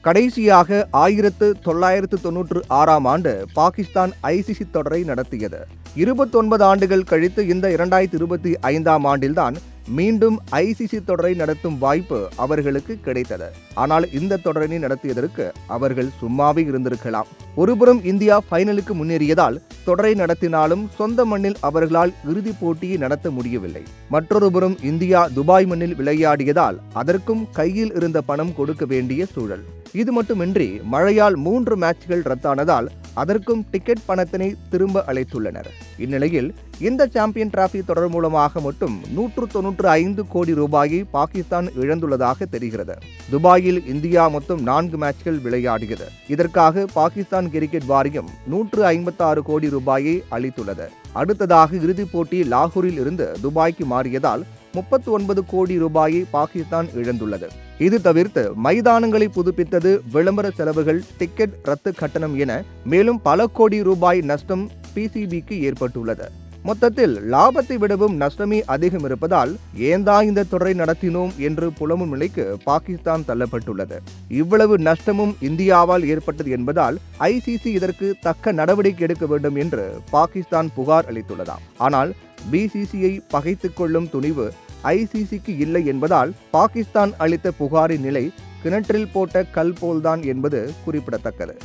கடைசியாக 1996ஆம் ஆண்டு பாகிஸ்தான் ஐசிசி தொடரை நடத்தியது. 29 ஆண்டுகள் கழித்து இந்த 2025ஆம் ஆண்டில்தான் மீண்டும் ஐசிசி தொடரை நடத்தும் வாய்ப்பு அவர்களுக்கு கிடைத்தது. ஆனால் இந்த தொடரினை நடத்தியதற்கு அவர்கள் சும்மாவே இருந்திருக்கலாம். ஒருபுறம் இந்தியா ஃபைனலுக்கு முன்னேறியதால் தொடரை நடத்தினாலும் சொந்த மண்ணில் அவர்களால் இறுதிப் போட்டியை நடத்த முடியவில்லை. மற்றொரு புறம் இந்தியா துபாய் மண்ணில் விளையாடியதால் அதற்கும் கையில் இருந்த பணம் கொடுக்க வேண்டிய சூழல். இது மட்டுமின்றி மழையால் 3 மேட்ச்கள் ரத்தானதால் அதற்கும் டிக்கெட் பணத்தினை திரும்ப அளித்துள்ளனர். இந்நிலையில் இந்த சாம்பியன் டிராபி தொடர் மூலமாக மட்டும் 195 கோடி ரூபாயை பாகிஸ்தான் இழந்துள்ளதாக தெரிகிறது. துபாயில் இந்தியா மொத்தம் 4 மேட்ச்கள் விளையாடியது. இதற்காக பாகிஸ்தான் கிரிக்கெட் வாரியம் 156 கோடி ரூபாயை அளித்துள்ளது. அடுத்ததாக இறுதிப் போட்டி லாகூரில் இருந்து துபாய்க்கு மாறியதால் 39 கோடி ரூபாயை பாகிஸ்தான் இழந்துள்ளது. இது தவிர்த்து மைதானங்களை புதுப்பித்தது, விளம்பர செலவுகள், டிக்கெட் ரத்து கட்டணம் என மேலும் பல கோடி ரூபாய் நஷ்டம் பிசிபிக்கு ஏற்பட்டுள்ளது. மொத்தத்தில் லாபத்தை விடவும் நஷ்டமே அதிகம் இருப்பதால் ஏந்தா இந்த தொடரை நடத்தினோம் என்று புலம்பும் நிலைக்கு பாகிஸ்தான் தள்ளப்பட்டுள்ளது. இவ்வளவு நஷ்டமும் இந்தியாவால் ஏற்பட்டது என்பதால் ஐசிசி இதற்கு தக்க நடவடிக்கை எடுக்க வேண்டும் என்று பாகிஸ்தான் புகார் அளித்துள்ளதாம். ஆனால் பிசிசிஐ பகைத்துக் கொள்ளும் துணிவு ஐசிசிக்கு இல்லை என்பதால் பாகிஸ்தான் அளித்த புகாரின் நிலை கிணற்றில் போட்ட கல் போல்தான் என்பது குறிப்பிடத்தக்கது.